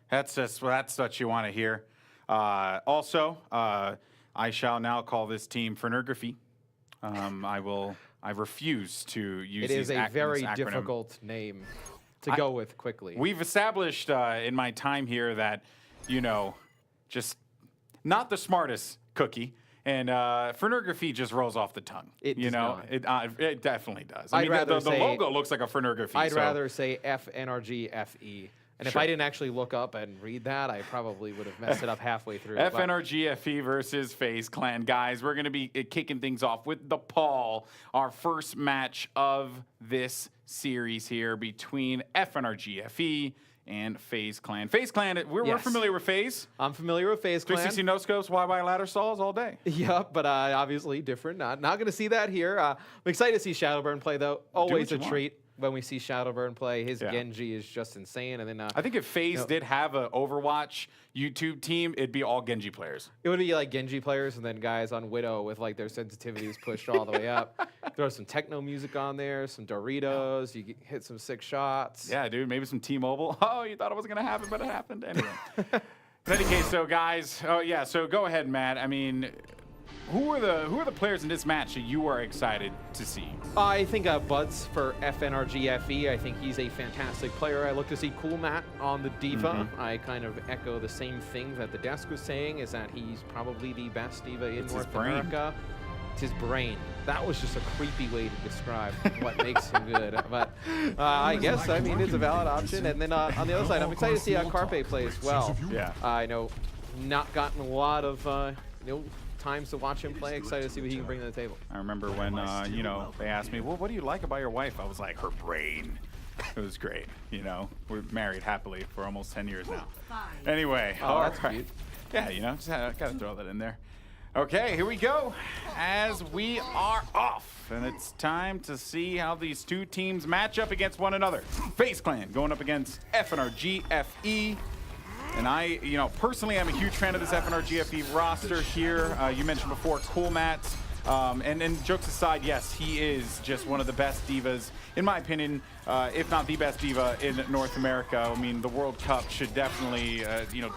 That's what you want to hear. Also, I shall now call this team FNRGFE. I refuse to use it is a very acronym. difficult name to go with quickly. We've established in my time here that, you know, just not the smartest cookie. And FNRGFE just rolls off the tongue. It definitely does. I mean, the logo looks like a FNRGFE. I'd rather say FNRGFE. And if I didn't actually look up and read that, I probably would have messed it up halfway through. FNRGFE versus FaZe Clan. Guys, we're going to be kicking things off with the Paul, our first match of this series here between FNRGFE and FaZe Clan. FaZe Clan, we're familiar with FaZe. I'm familiar with FaZe Clan. 360 no-scopes, YY ladder stalls all day. Yep, but obviously different. Not going to see that here. I'm excited to see Shadowburn play, though. Always a treat when we see Shadowburn play. His Genji is just insane. And then I think if FaZe did have an Overwatch YouTube team, it'd be all Genji players. It would be like Genji players and then guys on Widow with like their sensitivities pushed all the way up. Throw some techno music on there, some Doritos, you hit some sick shots. Yeah, dude, maybe some T-Mobile. Oh, you thought it wasn't going to happen, but it happened. Anyway. In any case, so guys, so go ahead, Matt. I mean, who are the players in this match that you are excited to see? I think Buds for FNRGFE. I think he's a fantastic player. I look to see Cool Matt on the D.Va. I kind of echo the same thing that the desk was saying, is that he's probably the best D.Va in North America. It's his brain. That was just a creepy way to describe what makes him good. But I guess, I mean, it's a valid option. And then on the other side, I'm excited to see Carpe play as well. Yeah. I know not gotten a lot of times to watch him play. Excited to see what he can bring to the table. I remember when they asked me, well, what do you like about your wife? I was like, her brain. It was great. You know, we're married happily for almost 10 years now. Anyway, that's cute. Yeah, you know, just gotta throw that in there. Okay, here we go. As we are off, and it's time to see how these two teams match up against one another. FaZe Clan going up against FNRGFE. And I, personally, I'm a huge fan of this FNRGFE roster here. You mentioned before, Cool Matt. And jokes aside, yes, he is just one of the best divas, in my opinion, if not the best diva in North America. I mean, the World Cup should definitely,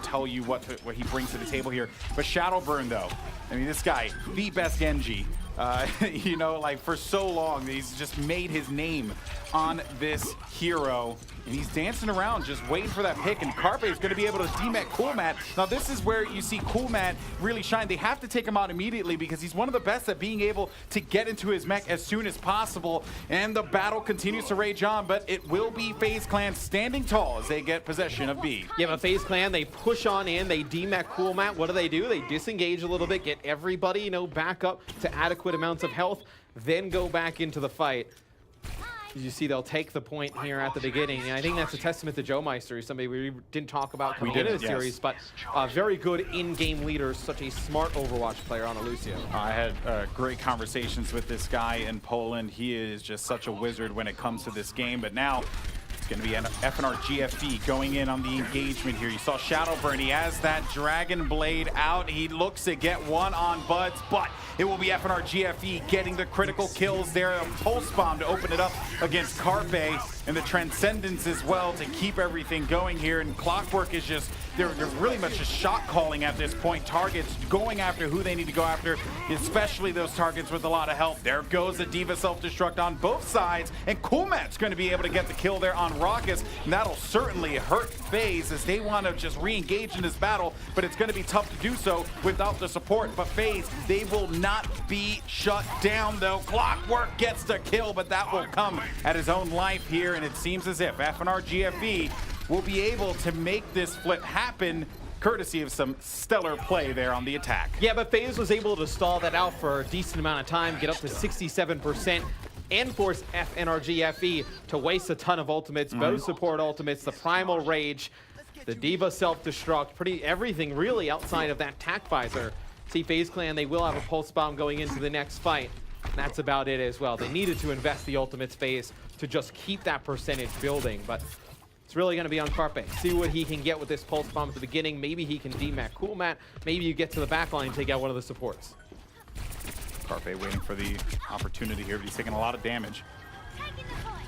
tell you what he brings to the table here. But Shadowburn, though, I mean, this guy, the best Genji. Like for so long, he's just made his name on this hero. And he's dancing around, just waiting for that pick. And Carpe is going to be able to demet Cool Matt. Now, this is where you see Cool Matt really shine. They have to take him out immediately because he's one of the best at being able to get into his mech as soon as possible. And the battle continues to rage on, but it will be FaZe Clan standing tall as they get possession of B. Yeah, but FaZe Clan, they push on in, they demet Cool Matt. What do? They disengage a little bit, get everybody, back up to adequate amounts of health, then go back into the fight. You see, they'll take the point here at the beginning, and I think that's a testament to Joe Meister, who's somebody we didn't talk about coming into the series, but very good in-game leader, such a smart Overwatch player on a Lucio. I had great conversations with this guy in Poland. He is just such a wizard when it comes to this game, but now it's going to be an FNRGFE going in on the engagement here. You saw Shadowburn. He has that Dragon Blade out. He looks to get one on Buds, but it will be FNRGFE getting the critical kills there. A pulse bomb to open it up against Carpe, and the Transcendence as well to keep everything going here. And Clockwork is just, they're really much just shot calling at this point. Targets going after who they need to go after, especially those targets with a lot of health. There goes the D.Va self-destruct on both sides, and Cool Matt's going to be able to get the kill there on Raucus, and that'll certainly hurt FaZe as they want to just re-engage in this battle, but it's going to be tough to do so without the support. But FaZe, they will not be shut down, though. Clockwork gets the kill, but that will come at his own life here, and it seems as if FNRGFE will be able to make this flip happen, courtesy of some stellar play there on the attack. Yeah, but FaZe was able to stall that out for a decent amount of time, get up to 67%, and force FNRGFE to waste a ton of ultimates, both support ultimates, the Primal Rage, the D.Va self-destruct, everything really outside of that tac visor. See, FaZe Clan, they will have a pulse bomb going into the next fight. And that's about it as well. They needed to invest the ultimates phase to just keep that percentage building, but it's really going to be on Carpe. See what he can get with this pulse bomb at the beginning. Maybe he can demat Cool Matt. Maybe you get to the back line and take out one of the supports. Carpe waiting for the opportunity here, but he's taking a lot of damage.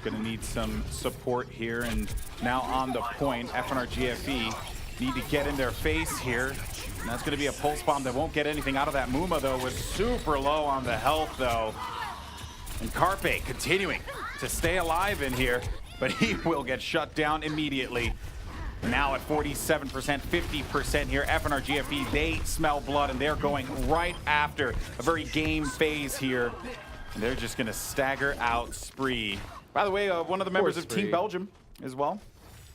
Gonna need some support here, and now on the point, FNRGFE need to get in their face here. And that's going to be a pulse bomb that won't get anything out of that. Muma, though, was super low on the health, though. And Carpe continuing to stay alive in here, but he will get shut down immediately. Now at 47%, 50% here. FNRGFE, they smell blood, and they're going right after a very game phase here. And they're just going to stagger out Spree. By the way, one of the members of Team Belgium as well.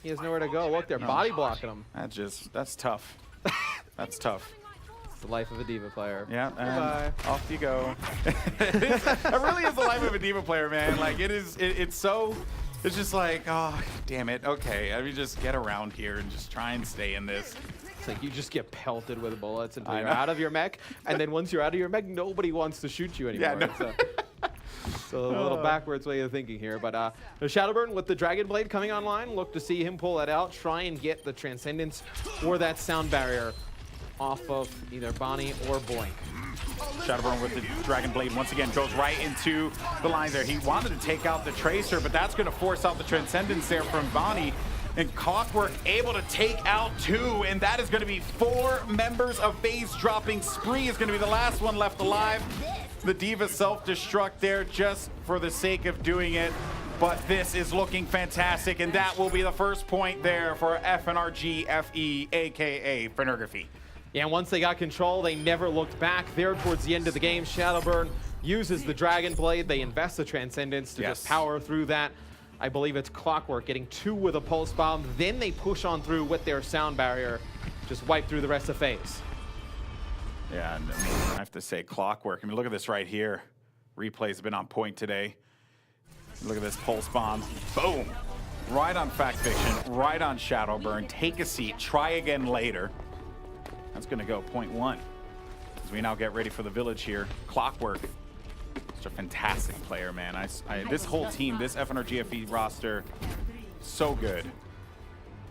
He has nowhere to go. Look, they're body blocking him. That's tough. That's tough. It's the life of a Diva player. Yeah, and off you go. It really is the life of a Diva player, man. Like, it's so... It's just like, oh, damn it. Okay, I mean, just get around here and just try and stay in this. It's like you just get pelted with bullets until you're out of your mech, and then once you're out of your mech, nobody wants to shoot you anymore. Yeah, no. So a little backwards way of thinking here. But the Shadowburn with the Dragon Blade coming online, look to see him pull that out, try and get the Transcendence or that sound barrier off of either Bonnie or Boink. Shadowburn with the Dragon Blade once again goes right into the line there. He wanted to take out the Tracer, but that's going to force out the Transcendence there from Bonnie. And Clockwork able to take out 2, and that is going to be 4 members of FaZe dropping. Spree is going to be the last one left alive. The Diva self-destruct there just for the sake of doing it. But this is looking fantastic, and that will be the first point there for FNRGFE, a.k.a. FNRGFE. Yeah, and once they got control, they never looked back. There towards the end of the game, Shadowburn uses the Dragon Blade. They invest the Transcendence to just power through that. I believe it's Clockwork getting 2 with a Pulse Bomb. Then they push on through with their Sound Barrier, just wipe through the rest of FaZe. Yeah, and I mean, I have to say Clockwork. I mean, look at this right here. Replays have been on point today. Look at this Pulse Bomb. Boom! Right on Fact Fiction, right on Shadowburn. Take a seat, try again later. That's going to go .1 as we now get ready for the village here. Clockwork, such a fantastic player, man. This whole team, this FNRGFE roster, so good.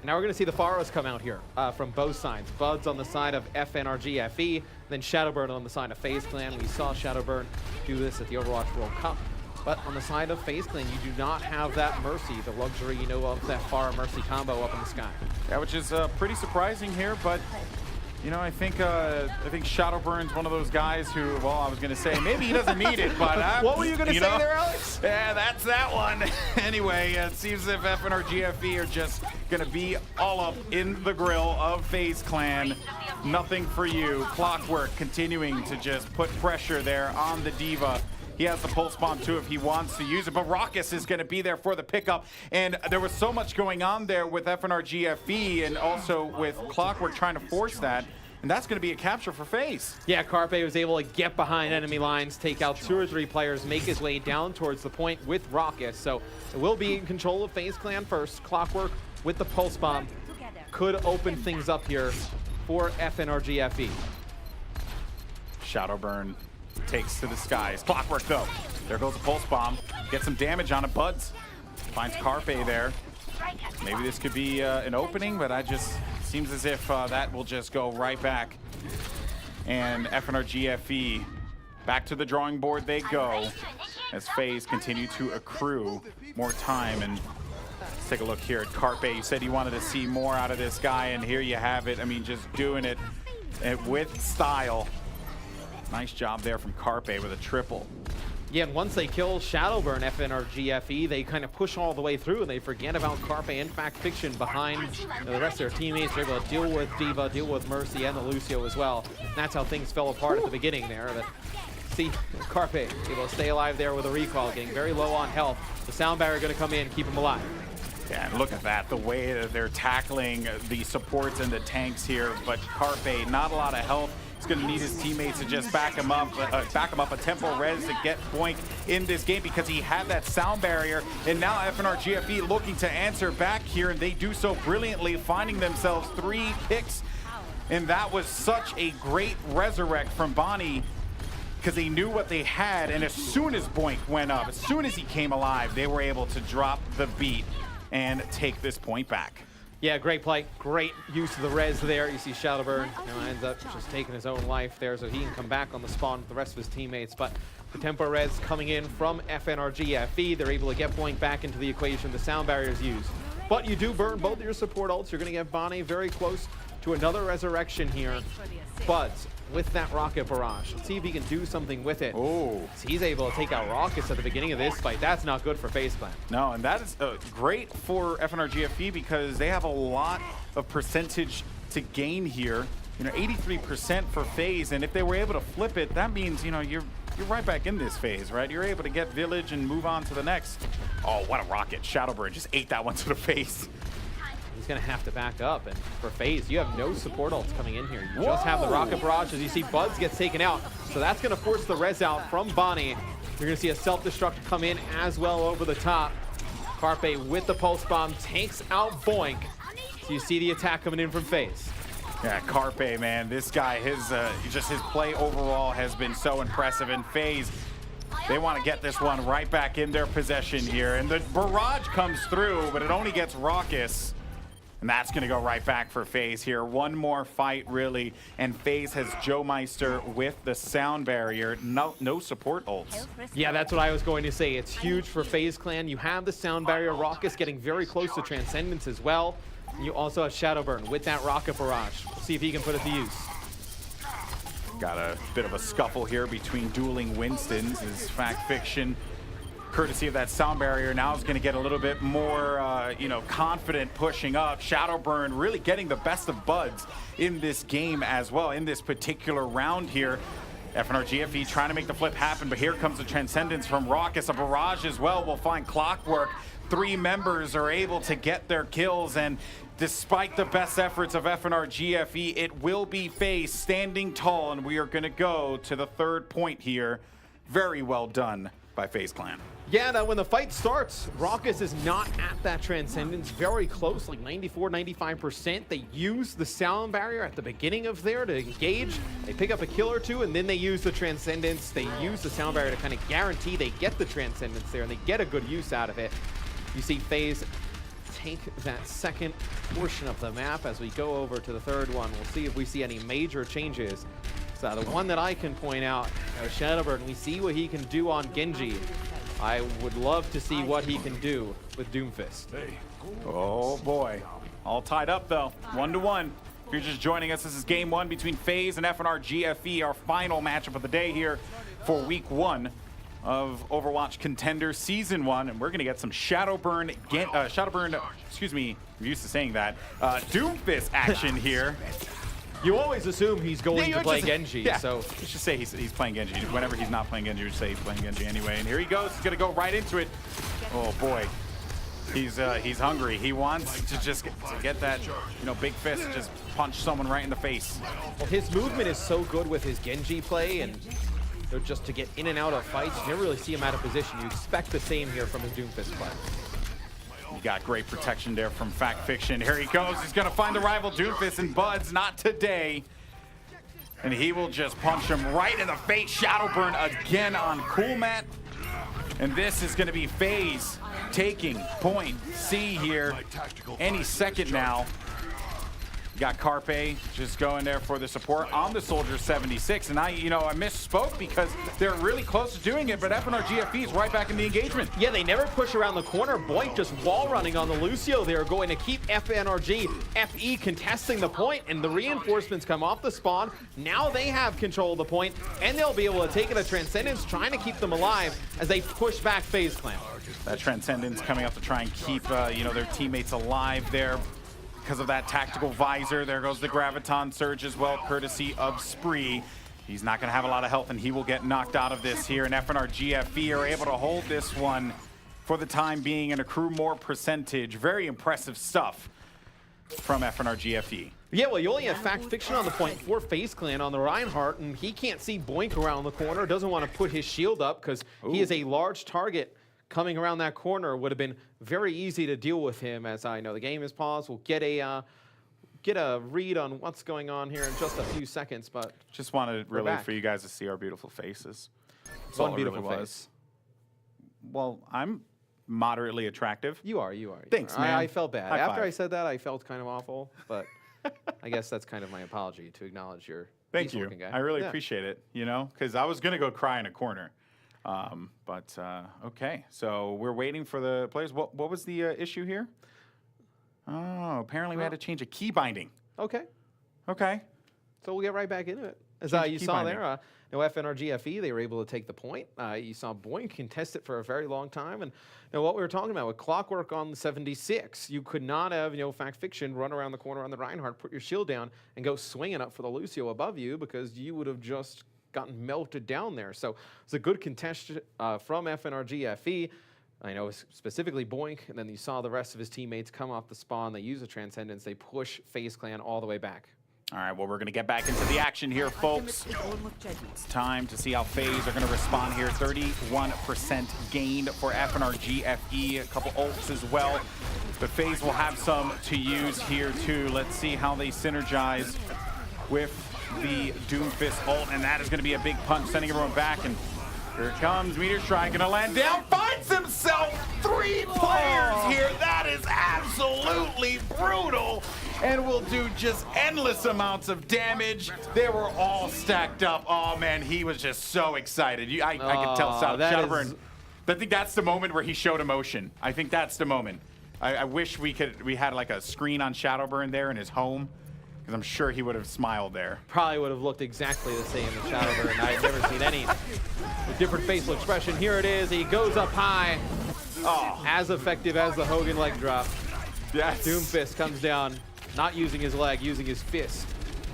Now we're going to see the Pharos come out here from both sides. Buds on the side of FNRGFE, then Shadowburn on the side of FaZe Clan. We saw Shadowburn do this at the Overwatch World Cup. But on the side of FaZe Clan, you do not have that Mercy, the luxury, you know, of that Pharah Mercy combo up in the sky. Yeah, which is pretty surprising here, but you know, I think Shadowburn's one of those guys who, well, I was going to say maybe he doesn't need it, but what were you going to say there, Alex? Yeah, that's that one. Anyway, it seems as if FNRGFE are just going to be all up in the grill of FaZe Clan. Nothing for you. Clockwork continuing to just put pressure there on the Diva. He has the Pulse Bomb too if he wants to use it, but Raucus is going to be there for the pickup. And there was so much going on there with FNRGFE and also with Clockwork trying to force that. And that's going to be a capture for FaZe. Yeah, Carpe was able to get behind enemy lines, take out 2 or 3 players, make his way down towards the point with Raucus. So it will be in control of FaZe Clan first. Clockwork with the Pulse Bomb could open things up here for FNRGFE. Shadowburn takes to the skies. Clockwork though. There goes a Pulse Bomb. Get some damage on it. Buds finds Carpe there. Maybe this could be an opening, but seems as if that will just go right back. And FNRGFE back to the drawing board they go as FaZe continue to accrue more time. And let's take a look here at Carpe. You said you wanted to see more out of this guy, and here you have it. I mean, just doing it with style. Nice job there from Carpe with a triple. Yeah, and once they kill Shadowburn, FNRGFE, they kind of push all the way through, and they forget about Carpe and Fact Fiction behind the rest of their teammates. They're able to deal with Diva, deal with Mercy, and the Lucio as well. And that's how things fell apart at the beginning there. But see, Carpe able to stay alive there with a recall, getting very low on health. The Sound Barrier going to come in, keep him alive. Yeah, and look at that, the way that they're tackling the supports and the tanks here. But Carpe, not a lot of health. He's going to need his teammates to just back him up a tempo res to get Boink in this game because he had that Sound Barrier. And now FNRGFE looking to answer back here, and they do so brilliantly, finding themselves 3 picks. And that was such a great resurrect from Bonnie because they knew what they had. And as soon as Boink went up, as soon as he came alive, they were able to drop the beat and take this point back. Yeah, great play. Great use of the res there. You see Shadowburn ends up just taking his own life there so he can come back on the spawn with the rest of his teammates. But the tempo res coming in from FNRGFE. They're able to get Boink back into the equation. The Sound Barrier is used. but you do burn both of your support ults. You're going to get Bonnie very close to another resurrection here. Buds with that rocket barrage. Let's see if he can do something with it. Oh, He's able to take out rockets at the beginning of this fight. That's not good for FaZe Clan. no, and that is great for FNRGFE because they have a lot of percentage to gain here. 83% for FaZe, and if they were able to flip it, that means, you're right back in this phase, right? You're able to get Village and move on to the next. Oh, what a rocket. Shadowbird just ate that one to the face. He's going to have to back up, and for FaZe, you have no support ults coming in here. You just have the rocket barrage as you see Buds gets taken out, so that's going to force the res out from Bonnie. You're going to see a self-destruct come in as well over the top. Carpe with the pulse bomb takes out Boink. So you see the attack coming in from FaZe. Yeah, Carpe, man, this guy, his play overall has been so impressive. And FaZe, they want to get this one right back in their possession here. And the barrage comes through, but it only gets Raucous. And that's going to go right back for FaZe here. One more fight, really. And FaZe has Joe Meister with the sound barrier. No support ults. Yeah, that's what I was going to say. It's huge for FaZe Clan. You have the sound barrier. Raucous getting very close to Transcendence as well. You also have Shadowburn with that rocket barrage. We'll see if he can put it to use. Got a bit of a scuffle here between dueling Winstons. Is Fact Fiction, courtesy of that sound barrier, now is going to get a little bit more, confident pushing up. Shadowburn really getting the best of Buds in this game as well, in this particular round here. FNRGFE trying to make the flip happen, but here comes the Transcendence from Raucous. A barrage as well will find Clockwork. 3 members are able to get their kills, and despite the best efforts of FNRGFE, it will be FaZe standing tall, and we are going to go to the 3rd point here. Very well done by FaZe Clan. Yeah, now when the fight starts, Raucous is not at that Transcendence. Very close, like 94, 95%. They use the sound barrier at the beginning of there to engage. They pick up a kill or two, and then they use the Transcendence. They use the sound barrier to kind of guarantee they get the Transcendence there, and they get a good use out of it. You see FaZe take that second portion of the map as we go over to the 3rd one. We'll see if we see any major changes. So the one that I can point out, Shadowbird, we see what he can do on Genji. I would love to see what he can do with Doomfist. Oh boy, all tied up though, 1-1. If you're just joining us, this is game 1 between FaZe and FNRGFE, our final matchup of the day here for week 1 of Overwatch Contenders Season 1, and we're going to get some Shadowburn, excuse me, I'm used to saying that, Doomfist action here. You always assume he's going to play Genji, yeah, so let's just say he's playing Genji. Whenever he's not playing Genji, you say he's playing Genji anyway. And here he goes. He's going to go right into it. Oh boy, he's hungry. He wants to just get that, big fist, just punch someone right in the face. Well, his movement is so good with his Genji play, and just to get in and out of fights, you never really see him out of position. You expect the same here from his Doomfist play. You got great protection there from Fact Fiction. Here he goes. He's going to find the rival Doomfist, and Buds, not today. And he will just punch him right in the face. Shadowburn again on Coolmat. And this is going to be FaZe taking point C here any second now. You got Carpe just going there for the support on the Soldier 76. And I misspoke because they're really close to doing it, but FNRGFE is right back in the engagement. Yeah, they never push around the corner. Boink just wall running on the Lucio. They're going to keep FNRGFE contesting the point, and the reinforcements come off the spawn. Now they have control of the point, and they'll be able to take it to Transcendence, trying to keep them alive as they push back FaZe Clan. That Transcendence coming up to try and keep their teammates alive there. Because of that tactical visor. There goes the Graviton Surge as well, courtesy of Spree. He's not going to have a lot of health, and he will get knocked out of this here. And FNRGFE are able to hold this one for the time being and accrue more percentage. Very impressive stuff from FNRGFE. Yeah, well, you only have Fact Fiction on the point for FaZe Clan on the Reinhardt, and he can't see Boink around the corner. Doesn't want to put his shield up because he is a large target. Coming around that corner would have been very easy to deal with him. As I know, the game is paused. We'll get a read on what's going on here in just a few seconds. But just wanted really for you guys to see our beautiful faces. That's one beautiful face. Well, I'm moderately attractive. You are. Thanks, man. I felt bad. High After five. I said that, I felt kind of awful. But I guess that's kind of my apology to acknowledge your Thank you. guy. I really appreciate it. Because I was gonna go cry in a corner. Okay, so we're waiting for the players. What was the issue here? Oh, apparently we had to change a key binding. Okay. Okay. So we'll get right back into it. As Change you key saw binding. there, FNRGFE, they were able to take the point. You saw Boink contest it for a very long time. And what we were talking about with Clockwork on the 76, you could not have, Fact Fiction run around the corner on the Reinhardt, put your shield down, and go swinging up for the Lucio above you, because you would have just gotten melted down there. So it's a good contest from FNRGFE. I know specifically Boink, and then you saw the rest of his teammates come off the spawn. They use a Transcendence. They push FaZe Clan all the way back. All right, well, we're going to get back into the action here, folks. It's time to see how FaZe are going to respond here. 31% gained for FNRGFE, a couple ults as well. But FaZe will have some to use here, too. Let's see how they synergize with the Doomfist ult, and that is going to be a big punch, sending everyone back. And here it comes, Meteor Strike gonna land down, finds himself 3 players here. That is absolutely brutal, and will do just endless amounts of damage. They were all stacked up. Oh man, he was just so excited. I could tell Shadowburn. I think that's the moment where he showed emotion. I think that's the moment. I wish we had like a screen on Shadowburn there in his home, because I'm sure he would have smiled there. Probably would have looked exactly the same as Shadowburn. I've never seen any different facial expression. Here it is. He goes up high. Oh, as effective as the Hogan leg drop. Yes. Doomfist comes down, not using his leg, using his fist.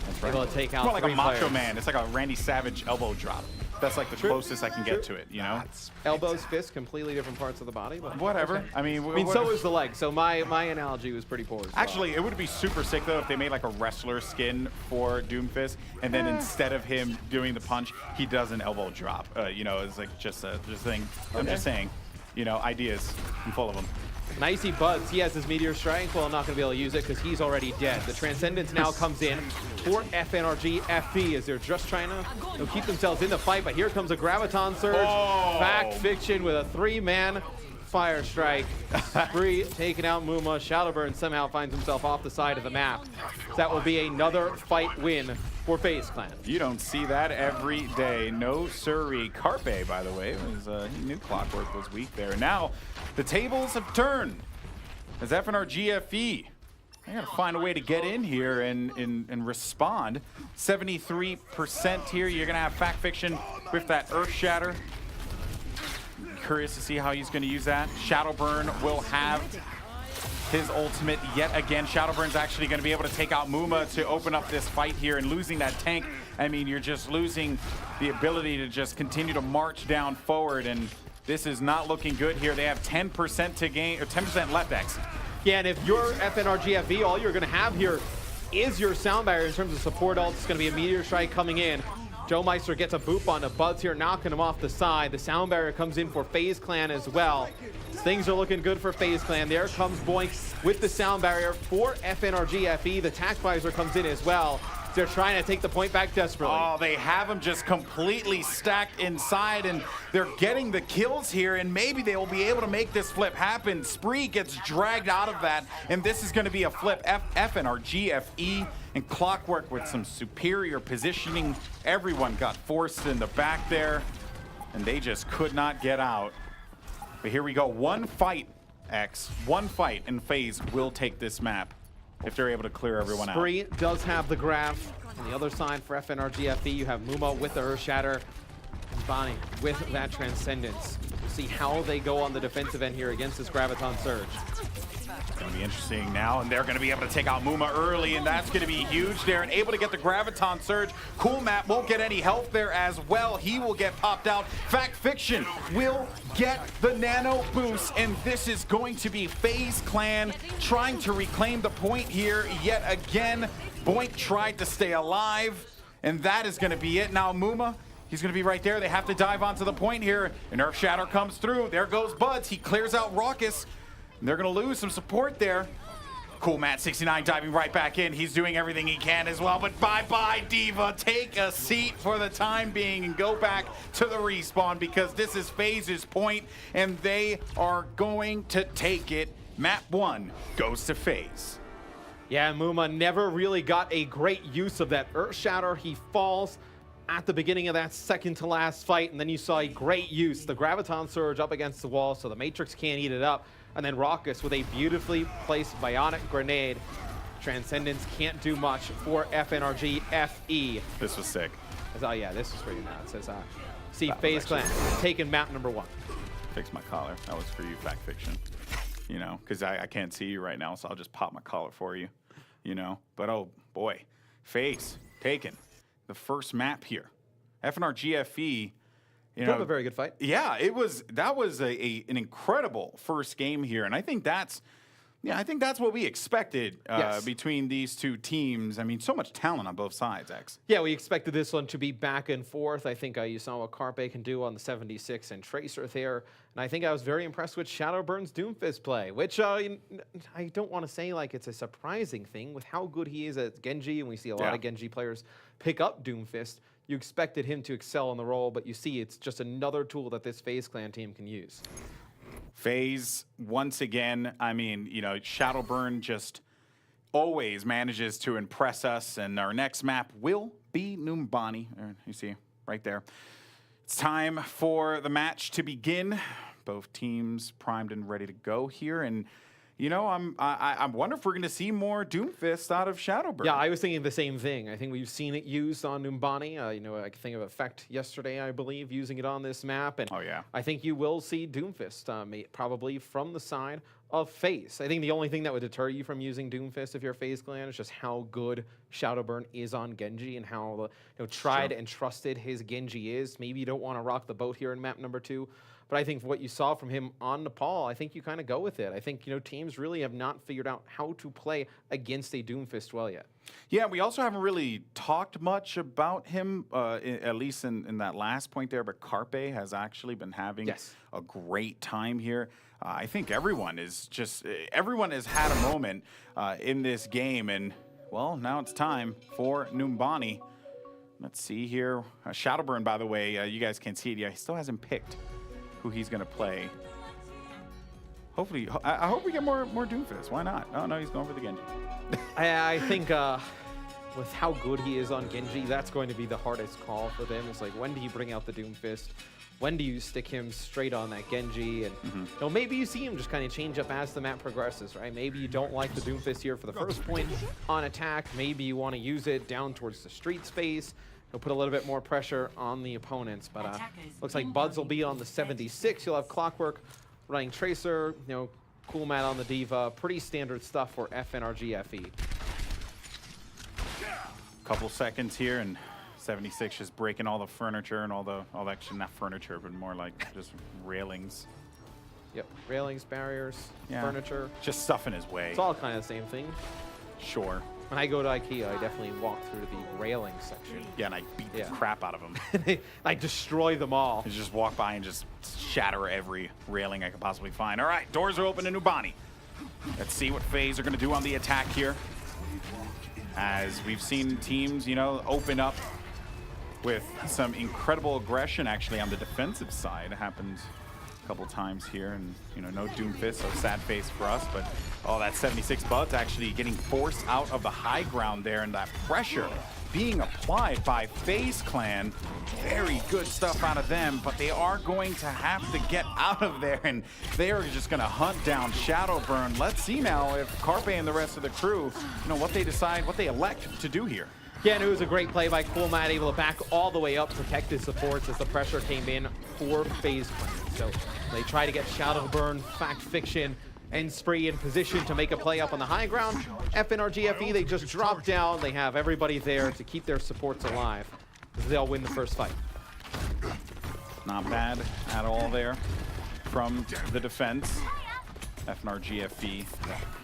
That's right. Able to take out more like a 3 Macho players. Man. It's like a Randy Savage elbow drop. That's like the closest I can get to it, Elbows, fists, completely different parts of the body. But Whatever. okay. I mean, so is the leg. So my analogy was pretty poor as well. Actually, it would be super sick though if they made like a wrestler skin for Doomfist, and then instead of him doing the punch, he does an elbow drop. It's like just a thing. Okay. I'm just saying, ideas. I'm full of them. Nicey Buds, he has his Meteor Strike. Well, I'm not going to be able to use it because he's already dead. The Transcendence now comes in for FNRGFE as they're just trying to keep themselves in the fight. But here comes a Graviton Surge. Oh. Fact Fiction with a 3-man Fire Strike. Spree taking out Muma. Shadowburn somehow finds himself off the side of the map. So that will be another fight win for FaZe Clan. You don't see that every day. No siree. Carpe, by the way, he knew Clockwork was weak there. Now, the tables have turned as FNRGFE. I gotta find a way to get in here and respond. 73% here. You're gonna have Fact Fiction with that Earth Shatter. Curious to see how he's gonna use that. Shadowburn will have his ultimate yet again. Shadowburn's actually going to be able to take out Muma to open up this fight here, and losing that tank, I mean, you're just losing the ability to just continue to march down forward, and this is not looking good here. They have 10% to gain, or 10% left, X. Yeah, and if you're FNRGFE, all you're going to have here is your sound barrier in terms of support ult. It's going to be a Meteor Strike coming in. Joe Meister gets a boop on the Buds here, knocking him off the side. The sound barrier comes in for FaZe Clan as well. Things are looking good for FaZe Clan. There comes Boink with the sound barrier for FNRGFE. The Tac Visor comes in as well. They're trying to take the point back desperately. Oh, they have him just completely stacked inside, and they're getting the kills here, and maybe they will be able to make this flip happen. Spree gets dragged out of that, and this is going to be a flip. FNRGFE and Clockwork with some superior positioning. Everyone got forced in the back there, and they just could not get out. But here we go. One fight, X. One fight, and FaZe will take this map if they're able to clear everyone out. Spree does have the graph. On the other side for FNRGFE, you have Muma with the Earth Shatter and Bonnie with that Transcendence. We'll see how they go on the defensive end here against this Graviton Surge. It's going to be interesting now, and they're going to be able to take out Muma early, and that's going to be huge there, and able to get the Graviton Surge. Cool Map won't get any help there as well. He will get popped out. Fact Fiction will get the nano boost, and this is going to be FaZe Clan trying to reclaim the point here yet again. Boink tried to stay alive, and that is going to be it. Now Muma, he's going to be right there. They have to dive onto the point here, and Earth Shatter comes through. There goes Buds. He clears out Raucus. They're going to lose some support there. Cool Matt 69 diving right back in. He's doing everything he can as well, but bye-bye, Diva. Take a seat for the time being and go back to the respawn, because this is FaZe's point, and they are going to take it. Map 1 goes to FaZe. Yeah, Muma never really got a great use of that Earth Shatter. He falls at the beginning of that second to last fight, and then you saw a great use. The Graviton Surge up against the wall, so the Matrix can't eat it up. And then Raucus with a beautifully placed bionic grenade. Transcendence can't do much for FNRGFE. This was sick. Oh yeah, this is pretty nuts. Says, see, That was FaZe Clan taking map number 1. Fix my collar. That was for you, Fact Fiction. You know, because I can't see you right now, so I'll just pop my collar for you. You know, but oh boy, FaZe taking the first map here. FNRGFE. You know, a very good fight. Yeah, that was an incredible first game here, and I think that's what we expected Yes. between these two teams. I mean, so much talent on both sides, X. Yeah, we expected this one to be back and forth. I think you saw what Carpe can do on the 76 and Tracer there. And I think I was very impressed with Shadowburn's Doomfist play, which I don't want to say like it's a surprising thing with how good he is at Genji, and we see a lot of Genji players pick up Doomfist. You expected him to excel in the role, but you see it's just another tool that this FaZe Clan team can use. FaZe, once again, I mean, you know, Shadowburn just always manages to impress us, and our next map will be Numbani. You see right there. It's time for the match to begin. Both teams primed and ready to go here, and you know, I wonder if we're going to see more Doomfist out of Shadowburn. Yeah, I was thinking the same thing. I think we've seen it used on Numbani. You know, I can think of Effect yesterday, I believe, using it on this map. And oh, yeah. I think you will see Doomfist probably from the side of FaZe. I think the only thing that would deter you from using Doomfist if you're FaZe Clan is just how good Shadowburn is on Genji and how tried and trusted his Genji is. Maybe you don't want to rock the boat here in map number 2. But I think what you saw from him on Nepal, I think you kind of go with it. I think, you know, teams really have not figured out how to play against a Doomfist well yet. Yeah, we also haven't really talked much about him, at least in that last point there, but Carpe has actually been having a great time here. I think everyone has had a moment in this game, and, well, now it's time for Numbani. Let's see here. Shadowburn, by the way, you guys can't see it yet. He still hasn't picked who he's going to play. Hopefully, I hope we get more Doomfist. Why not? Oh, no, he's going for the Genji. I think with how good he is on Genji, that's going to be the hardest call for them. It's like, when do you bring out the Doomfist? When do you stick him straight on that Genji? And you know, maybe you see him just kind of change up as the map progresses, right? Maybe you don't like the Doomfist here for the first point on attack. Maybe you want to use it down towards the street space. He'll put a little bit more pressure on the opponents, but looks like Buds will be on the 76. You'll have Clockwork running Tracer, you know, Cool Mat on the Diva. Pretty standard stuff for FNRGFE. Couple seconds here, and 76 just breaking all the furniture and all that, actually not furniture, but more like just railings. Yep, railings, barriers, furniture. Just stuff in his way. It's all kind of the same thing. Sure. When I go to IKEA, I definitely walk through the railing section. Yeah, and I beat the crap out of them. I destroy them all. I just walk by and just shatter every railing I could possibly find. All right, doors are open to Numbani. Let's see what FaZe are going to do on the attack here. As we've seen teams, you know, open up with some incredible aggression actually on the defensive side. It happened a couple times here, and you know, no Doomfist, so sad face for us, but oh, that 76 Buds actually getting forced out of the high ground there, and that pressure being applied by FaZe Clan. Very good stuff out of them, but they are going to have to get out of there, and they are just going to hunt down Shadowburn. Let's see now if Carpe and the rest of the crew, you know, what they decide, what they elect to do here. Yeah, and it was a great play by Cool Mat, able to back all the way up, protect his supports as the pressure came in for FaZe Clan. So they try to get Shadowburn, Fact Fiction, and Spree in position to make a play up on the high ground. FNRGFE, they just drop down. They have everybody there to keep their supports alive. They'll win the first fight. Not bad at all there from the defense. FNRGFE,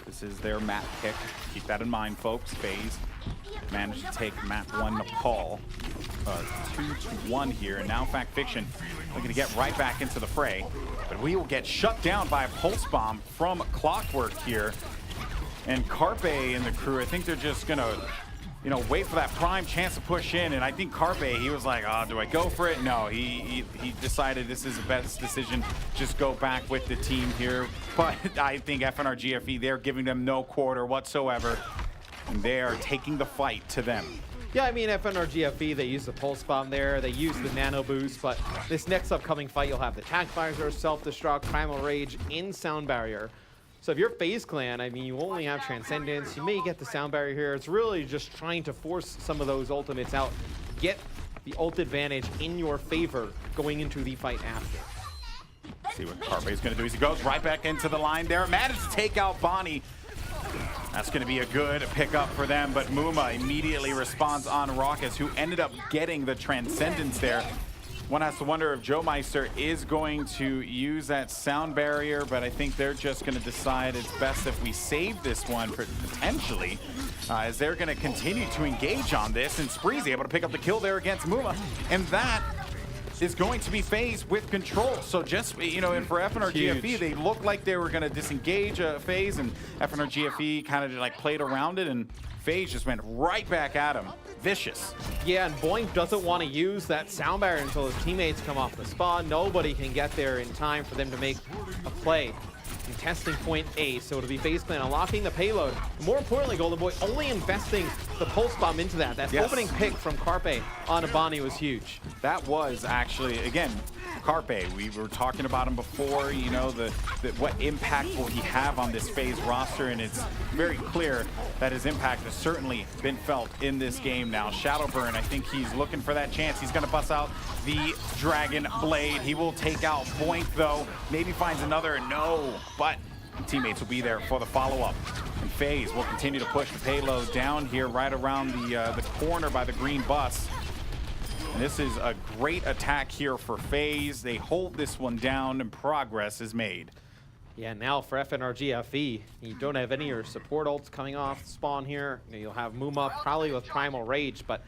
this is their map pick. Keep that in mind, folks. FaZe managed to take map 1 Nepal 2-1 here, and now Fact Fiction looking to get right back into the fray, but we will get shut down by a pulse bomb from Clockwork here. And Carpe and the crew, I think they're just gonna, you know, wait for that prime chance to push in, and I think Carpe, he was like, oh, do I go for it? No, he decided this is the best decision, just go back with the team here. But I think FNRGFE, they're giving them no quarter whatsoever, and they are taking the fight to them. Yeah, I mean, FNRGFE, they use the pulse bomb there, they use the nano boost, but this next upcoming fight, you'll have the tag visor, self-destruct, primal rage, in sound barrier. So if you're FaZe Clan, I mean, you only have Transcendence, you may get the sound barrier here. It's really just trying to force some of those ultimates out, get the ult advantage in your favor going into the fight after. See what Carpe's going to do as he goes right back into the line there. Managed to take out Bonnie. That's going to be a good pickup for them, but Muma immediately responds on Raucus, who ended up getting the Transcendence there. One has to wonder if Joe Meister is going to use that sound barrier, but I think they're just going to decide it's best if we save this one potentially, as they're going to continue to engage on this, and Spree's able to pick up the kill there against Muma, and that is going to be FaZe with control. So just, you know, and for FNRGFE, they looked like they were going to disengage FaZe, and FNRGFE kind of like played around it, and FaZe just went right back at him. Vicious. Yeah, and Boink doesn't want to use that sound barrier until his teammates come off the spawn. Nobody can get there in time for them to make a play. Contesting point A, so it'll be FaZe Clan unlocking the payload. More importantly, Goldenboy only investing the pulse bomb into that. That opening pick from Carpe on Abani was huge. That was actually, again, Carpe. We were talking about him before, you know, what impact will he have on this FaZe roster, and it's very clear that his impact has certainly been felt in this game now. Shadowburn, I think he's looking for that chance. He's going to bust out the Dragon Blade. He will take out Boink, though. Maybe finds another, no, but teammates will be there for the follow-up. And FaZe will continue to push the payload down here right around the corner by the green bus. And this is a great attack here for FaZe. They hold this one down and progress is made. Yeah, now for FNRGFE, you don't have any of your support ults coming off spawn here. You'll have Muma probably with Primal Rage, but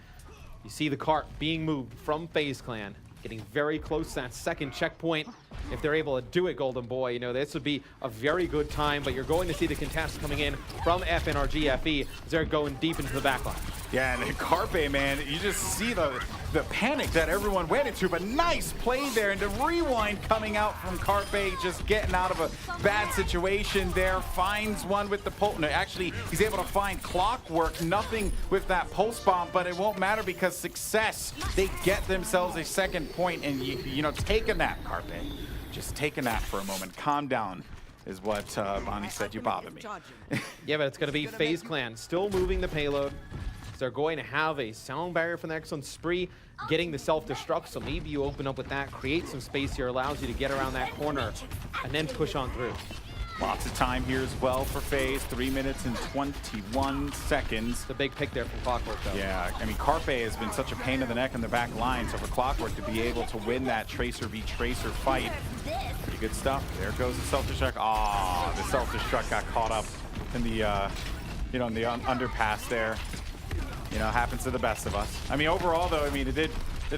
you see the cart being moved from FaZe Clan, getting very close to that second checkpoint. If they're able to do it, Goldenboy, you know, this would be a very good time, but you're going to see the contest coming in from FNRGFE as they're going deep into the backline. Yeah, and Carpe, man, you just see the panic that everyone went into, but nice play there, and the rewind coming out from Carpe, just getting out of a bad situation there, finds one with the pulse. No, actually, he's able to find Clockwork, nothing with that pulse bomb, but it won't matter because success, they get themselves a second point, and you know, take a nap, Carpe. Just take a nap for a moment, calm down. Is what Bonnie said, you bother me. Yeah, but it's going to be FaZe Clan still moving the payload. They're going to have a sound barrier for the next one. Spree getting the self-destruct, so maybe you open up with that, create some space here, allows you to get around that corner, and then push on through. Lots of time here as well for FaZe, 3 minutes and 21 seconds. The big pick there from Clockwork, though. Yeah, I mean, Carpe has been such a pain in the neck in the back line, so for Clockwork to be able to win that Tracer v Tracer fight, pretty good stuff. There goes the self-destruct. Ah, the self-destruct got caught up in the, you know, in the underpass there. You know, happens to the best of us. I mean, overall, though, I mean, it did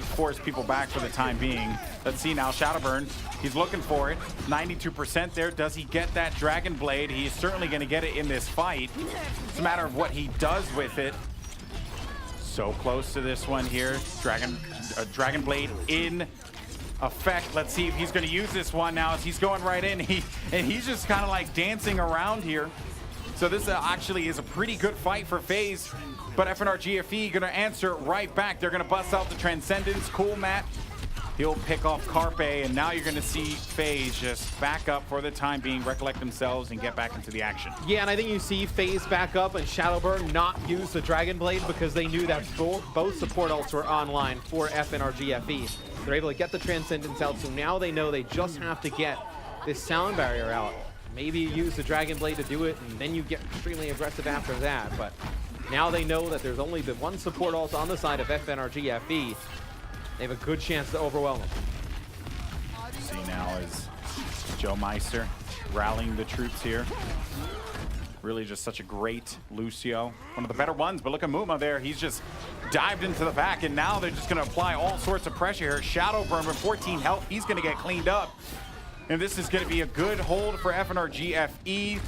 force people back for the time being. Let's see now, Shadowburn, he's looking for it. 92% there. Does he get that Dragon Blade? He's certainly going to get it in this fight. It's a matter of what he does with it. So close to this one here. Dragon Blade in effect. Let's see if he's going to use this one now as he's going right in. And he's just kind of like dancing around here. So this actually is a pretty good fight for FaZe. But FNRGFE going to answer right back. They're going to bust out the Transcendence. Cool, Matt. He'll pick off Carpe, and now you're going to see FaZe just back up for the time being, recollect themselves, and get back into the action. Yeah, and I think you see FaZe back up and Shadowburn not use the Dragon Blade because they knew that both support ults were online for FNRGFE. They're able to get the Transcendence out, so now they know they just have to get this sound barrier out. Maybe you use the Dragon Blade to do it, and then you get extremely aggressive after that, but now they know that there's only the one support ult on the side of FNRGFE. They have a good chance to overwhelm them. See now is Joe Meister rallying the troops here. Really just such a great Lucio. One of the better ones, but look at Muma there. He's just dived into the back, and now they're just going to apply all sorts of pressure here. Shadowburn with 14 health. He's going to get cleaned up. And this is going to be a good hold for FNRGFE.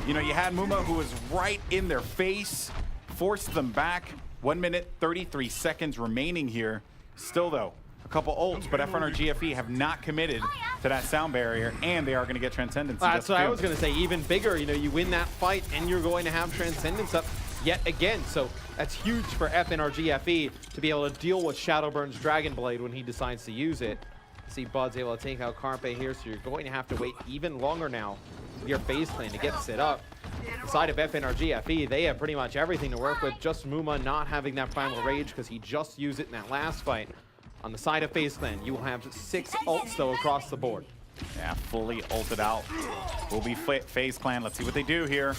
You know, you had Muma who was right in their face. Forced them back. 1 minute, 33 seconds remaining here. Still, though, a couple ults, but FNRGFE have not committed to that sound barrier, and they are going to get Transcendence. That's what I was going to say. Even bigger, you know, you win that fight, and you're going to have Transcendence up yet again. So That's huge for FNRGFE to be able to deal with Shadowburn's Dragon Blade when he decides to use it. See Bud's able to take out Carpe here, so you're going to have to wait even longer now with your FaZe clan to get set up. The side of FNRGFE, they have pretty much everything to work with, just Muma not having that Primal Rage because he just used it in that last fight. On the side of FaZe clan, you will have 6 ults though across the board. Yeah, fully ulted out. Will be FaZe clan. Let's see what they do here.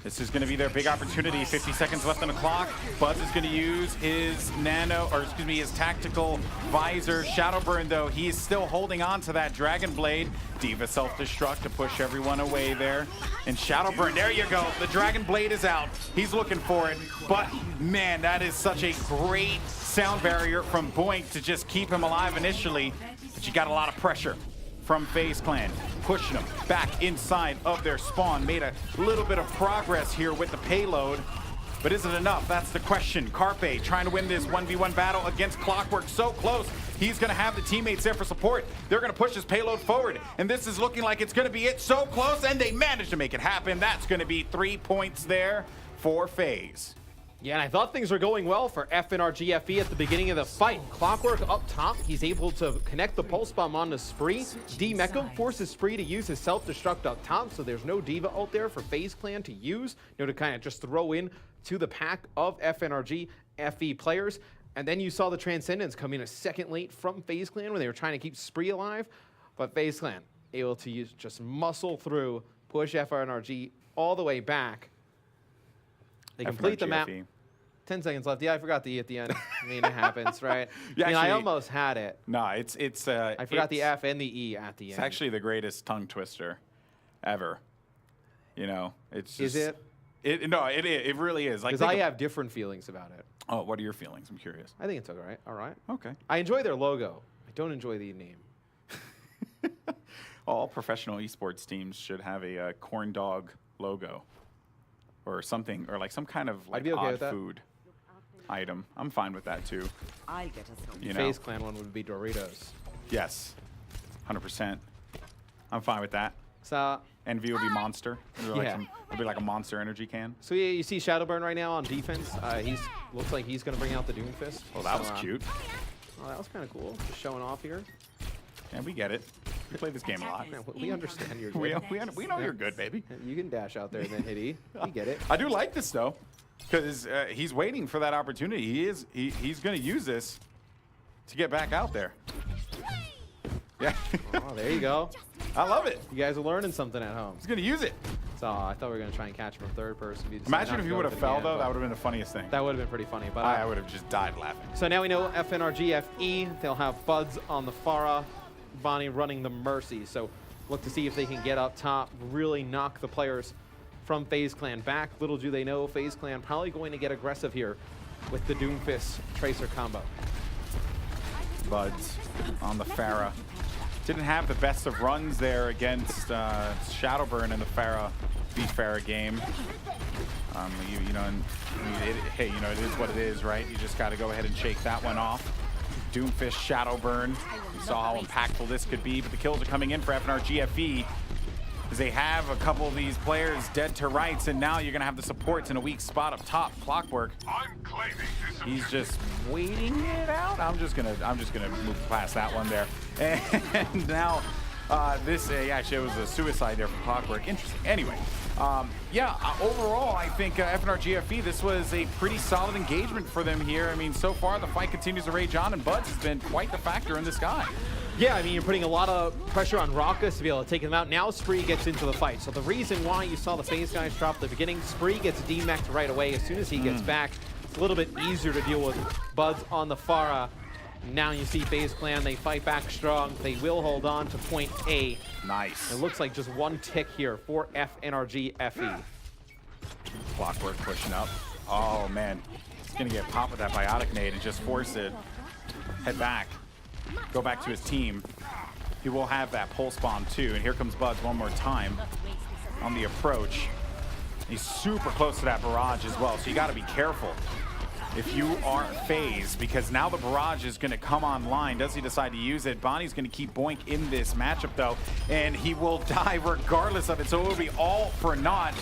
This is going to be their big opportunity. 50 seconds left on the clock. Buzz is going to use his his tactical visor. Shadowburn, though, he is still holding on to that Dragon Blade. D.Va self-destruct to push everyone away there. And Shadowburn, there you go. The Dragon Blade is out. He's looking for it. But, man, that is such a great sound barrier from Boink to just keep him alive initially. But you got a lot of pressure from FaZe clan, pushing them back inside of their spawn. Made a little bit of progress here with the payload, but is it enough? That's the question. Carpe trying to win this 1v1 battle against Clockwork, so close. He's gonna have the teammates there for support. They're gonna push his payload forward, and this is looking like it's gonna be it. So close, and they managed to make it happen. That's gonna be 3 points there for FaZe. Yeah, and I thought things were going well for FNRGFE at the beginning of the fight. Clockwork up top, he's able to connect the pulse bomb onto Spree. D-Mecha forces Spree to use his self-destruct up top, so there's no D.Va ult there for FaZe clan to use, to kind of just throw in to the pack of FNRGFE players. And then you saw the Transcendence come in a second late from FaZe clan when they were trying to keep Spree alive. But FaZe clan able to just muscle through, push FNRG all the way back. They complete the map. 10 seconds left. Yeah, I forgot the E at the end. I mean, it happens, right? Yeah, I mean, actually, I almost had it. No, it's I forgot the F and the E at the end. It's actually the greatest tongue twister ever. You know, it's just... Is it? No, it really is. Because I have different feelings about it. Oh, what are your feelings? I'm curious. I think it's all right. All right. Okay. I enjoy their logo. I don't enjoy the name. All professional esports teams should have a corn dog logo. Or something, or like some kind of like okay odd with that. food item. I'm fine with that too. I'll get us home. You know? FaZe clan one would be Doritos. Yes, 100%. I'm fine with that. So Envy will be Monster. It'll be, Yeah. it'll be like a Monster energy can. yeah, you see Shadowburn right now on defense. He's looks like he's gonna bring out the Doomfist. Oh, that So, was cute. Oh, that was kind of cool. Just showing off here. Yeah, we get it. We play this game a lot. Yeah, we understand you're We good. know you're good, baby. You can dash out there and then hit E. We get it. I do like this though, because he's waiting for that opportunity. He's going to use this to get back out there. Yeah. Oh, there you go. I love it. You guys are learning something at home. He's going to use it. So I thought we were going to try and catch him from third person. Imagine if he would have fell though. That would have been the funniest thing. That would have been pretty funny. But I would have just died laughing. So now we know FNRGFE. They'll have Buds on the Pharah, Bonnie running the Mercy. So look to see if they can get up top, really knock the players from FaZe clan back. Little do they know, FaZe clan probably going to get aggressive here with the Doomfist Tracer combo. Buds on the Pharah. Didn't have the best of runs there against Shadowburn in the Pharah game. You know, and hey, you know, it is what it is, right? You just got to go ahead and shake that one off. Doomfist, Shadowburn. You saw how impactful this could be, but the kills are coming in for FNRGFE as they have a couple of these players dead to rights, and now you're gonna have the supports in a weak spot up top. Clockwork. He's just waiting it out. I'm just gonna move past that one there. And now actually it was a suicide there for Clockwork. Interesting. Anyway, overall, I think FNRGFE, this was a pretty solid engagement for them here. I mean, so far the fight continues to rage on, and Buds has been quite the factor in this guy. Yeah, I mean, you're putting a lot of pressure on Raucus to be able to take him out. Now Spree gets into the fight. So the reason why you saw the FaZe guys drop at the beginning, Spree gets D-Mexed right away. As soon as he gets back, it's a little bit easier to deal with Buds on the Pharah. Now you see FaZe clan, they fight back strong. They will hold on to point A. Nice. It looks like just one tick here for FNRGFE. Clockwork pushing up. Oh, man. He's going to get popped with that biotic nade and just force it. Head back. Go back to his team. He will have that pulse bomb too. And here comes Buds one more time on the approach. He's super close to that barrage as well, so you got to be careful if you are FaZe, because now the barrage is going to come online. Does he decide to use it? Bonnie's going to keep Boink in this matchup though, and he will die regardless of it, so it will be all for naught.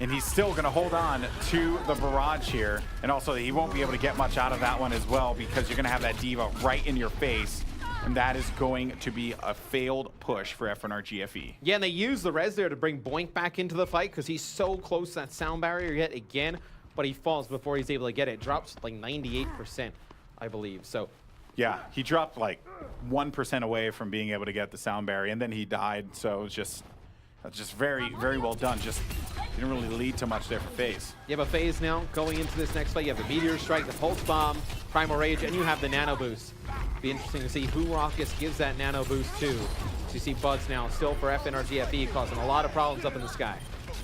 And he's still going to hold on to the barrage here. And also, he won't be able to get much out of that one as well because you're going to have that D.Va right in your face. And that is going to be a failed push for FNRGFE. Yeah, and they use the res there to bring Boink back into the fight because he's so close to that sound barrier yet again. But he falls before he's able to get it. Drops like 98%, I believe. So yeah, he dropped like 1% away from being able to get the sound barrier, and then he died. So it was just very, very well done. Just didn't really lead to much there for FaZe. You have a FaZe now going into this next fight. You have the Meteor Strike, the Pulse Bomb, Primal Rage, and you have the Nano Boost. Be interesting to see who Raucus gives that Nano Boost to. So you see Buds now still for FNRGFE causing a lot of problems up in the sky.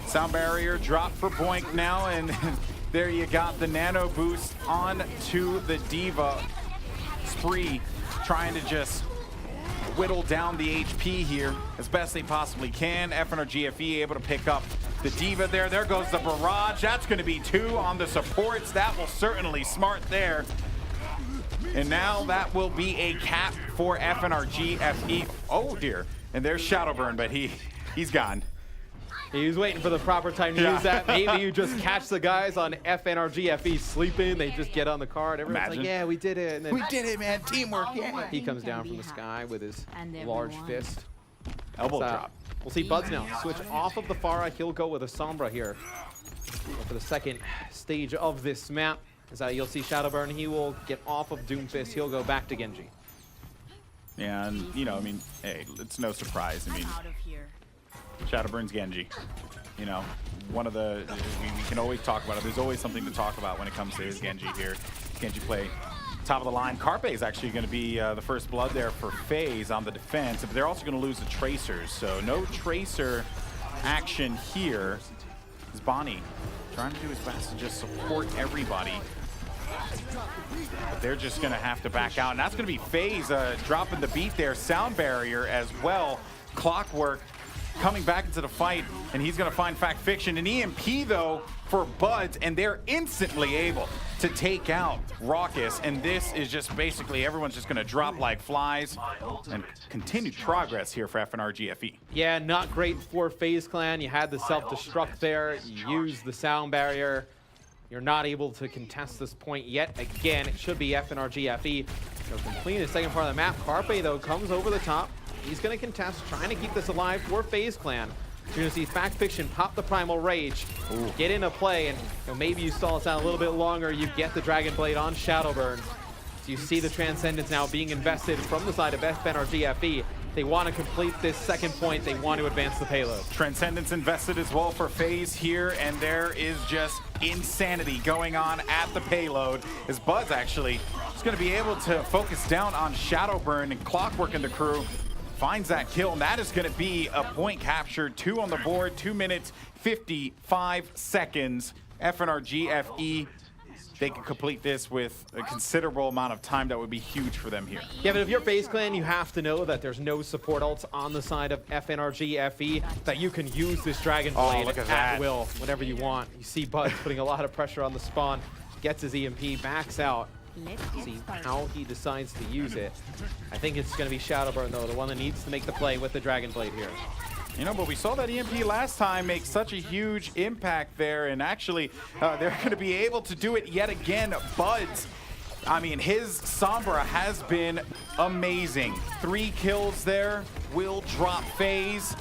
Sound barrier drop for Boink now, and there you got the Nano Boost on to the D.Va. Spree trying to just whittle down the HP here as best they possibly can. FNRGFE able to pick up the D.Va there. There goes the barrage. That's going to be 2 on the supports. That will certainly smart there. And now that will be a cap for FNRGFE. Oh dear. And there's Shadowburn, but he's gone. He was waiting for the proper time to use that. Maybe you just catch the guys on FNRGFE sleeping. They just get on the card. Everyone's like, yeah, we did it. And then we did it, man. Teamwork, yeah. He comes down from the sky with his large fist. Elbow drop. We'll see Buds now switch off of the Pharah. He'll go with a Sombra here for the second stage of this map. As you'll see Shadowburn, he will get off of Doomfist. He'll go back to Genji. Yeah, and you know, I mean, hey, it's no surprise. I mean, Shadowburn's Genji. You know, one of the, we can always talk about it. There's always something to talk about when it comes to his Genji here. Genji play top of the line. Carpe is actually going to be the first blood there for FaZe on the defense, but they're also going to lose the Tracers. So no Tracer action here. Is Bonnie trying to do his best to just support everybody. But they're just going to have to back out. And that's going to be FaZe dropping the beat there. Sound barrier as well. Clockwork coming back into the fight, and he's going to find Fact Fiction. An EMP, though, for Buds, and they're instantly able to take out Raucus. And this is just basically everyone's just going to drop like flies. And continued progress here for FNRGFE. Yeah, not great for FaZe Clan. You had the self-destruct there. You used the sound barrier. You're not able to contest this point yet. Again, it should be FNRGFE. They'll complete the second part of the map. Carpe, though, comes over the top. He's going to contest, trying to keep this alive for FaZe Clan. You're going to see Fact Fiction pop the Primal Rage, get into play, and maybe you stall this out a little bit longer. You get the Dragon Blade on Shadowburn. So you see the Transcendence now being invested from the side of FNRGFE. They want to complete this second point. They want to advance the payload. Transcendence invested as well for FaZe here, and there is just insanity going on at the payload as Buzz actually is going to be able to focus down on Shadowburn, and Clockwork and the crew finds that kill, and that is going to be a point capture. 2 on the board, 2 minutes, 55 seconds. FNRGFE, they can complete this with a considerable amount of time. That would be huge for them here. Yeah, but if you're FaZe Clan, you have to know that there's no support ults on the side of FNRGFE, that you can use this Dragon Blade at will whenever you want. You see Bud putting a lot of pressure on the spawn, gets his EMP, backs out. See how he decides to use it. I think it's going to be Shadowburn, though, the one that needs to make the play with the Dragon Blade here. You know, but we saw that EMP last time make such a huge impact there, and actually they're going to be able to do it yet again. Buds, I mean, his Sombra has been amazing. 3 kills there, will drop FaZe.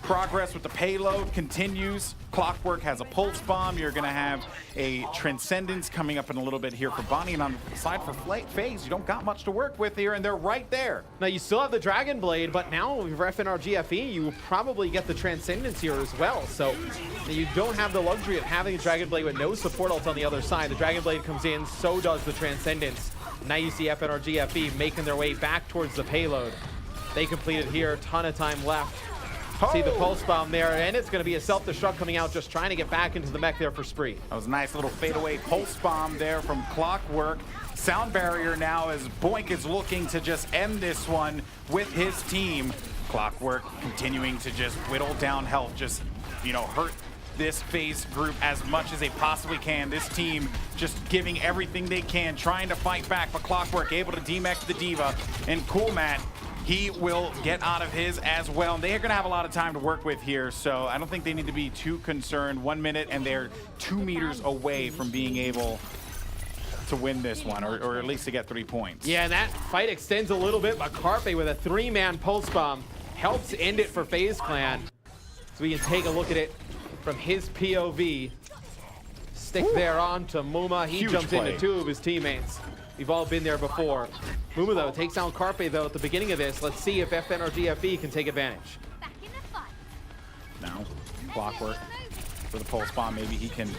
Progress with the payload continues. Clockwork has a pulse bomb. You're going to have a Transcendence coming up in a little bit here for Bonnie. And on the side for FaZe, you don't got much to work with here, and they're right there. Now, you still have the Dragon Blade, but now for FNRGFE, you will probably get the Transcendence here as well. So you don't have the luxury of having a Dragon Blade with no support ult on the other side. The Dragon Blade comes in, so does the Transcendence. Now you see FNRGFE making their way back towards the payload. They completed here, ton of time left. See the pulse bomb there, and it's going to be a self-destruct coming out, just trying to get back into the mech there for Spree. That was a nice little fadeaway pulse bomb there from Clockwork. Sound barrier now as Boink is looking to just end this one with his team. Clockwork continuing to just whittle down health, just, you know, hurt this FaZe group as much as they possibly can. This team just giving everything they can, trying to fight back, but Clockwork able to demech the D.Va, and Cool Matt he will get out of his as well. And they are going to have a lot of time to work with here, so I don't think they need to be too concerned. 1 minute, and they're 2 meters away from being able to win this one, or at least to get 3 points. Yeah, and that fight extends a little bit, but Carpe with a 3-man pulse bomb helps end it for FaZe Clan. So we can take a look at it from his POV. Stick there on to Muma. He jumps into 2 of his teammates. We've all been there before. Muma, though, takes down Carpe, though, at the beginning of this. Let's see if FNRGFE can take advantage. Now, Clockwork for the pulse bomb. Maybe he can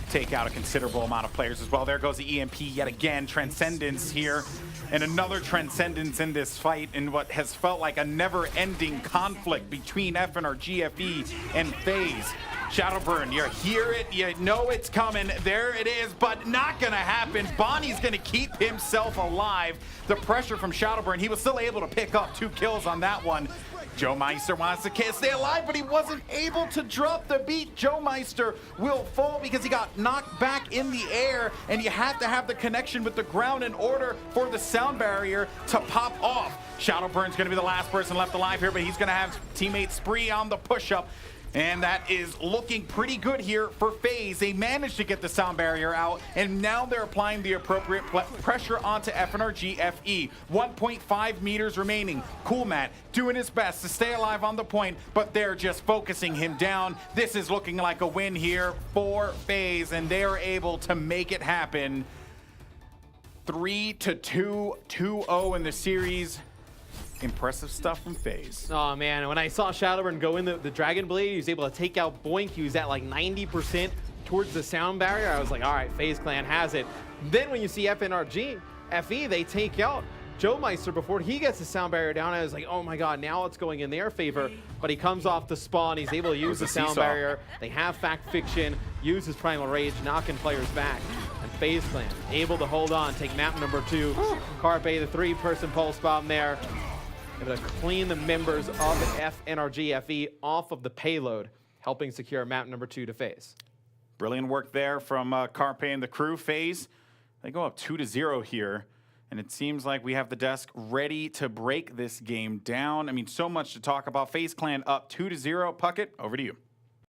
take out a considerable amount of players as well. There goes the EMP yet again. Transcendence here. And another Transcendence in this fight in what has felt like a never-ending conflict between FNRGFE and FaZe. Shadowburn, you hear it, you know it's coming. There it is, but not gonna happen. Bonnie's gonna keep himself alive. The pressure from Shadowburn, he was still able to pick up 2 kills on that one. Joe Meister wants to stay alive, but he wasn't able to drop the beat. Joe Meister will fall because he got knocked back in the air, and you have to have the connection with the ground in order for the sound barrier to pop off. Shadowburn's gonna be the last person left alive here, but he's gonna have teammate Spree on the push-up. And that is looking pretty good here for FaZe. They managed to get the sound barrier out, and now they're applying the appropriate pressure onto FNRGFE. 1.5 meters remaining. Cool Matt doing his best to stay alive on the point, but they're just focusing him down. This is looking like a win here for FaZe, and they are able to make it happen. 3-2, 2-0 in the series. Impressive stuff from FaZe. Oh man, when I saw Shadowburn go in the Dragon Blade, he was able to take out Boink. He was at like 90% towards the sound barrier. I was like, all right, FaZe Clan has it. Then when you see FNRGFE, they take out Joe Meister before he gets the sound barrier down. I was like, oh my god, now it's going in their favor. But he comes off the spawn, he's able to use the sound barrier. They have Fact Fiction, use his Primal Rage, knocking players back. And FaZe Clan able to hold on, take map number 2. Carpe, the 3-person pulse bomb there. Able to clean the members of FNRGFE off of the payload, helping secure map number 2 to FaZe. Brilliant work there from Carpe and the crew. FaZe, they go up 2-0 here, and it seems like we have the desk ready to break this game down. I mean, so much to talk about. FaZe Clan up 2-0. Puckett, over to you.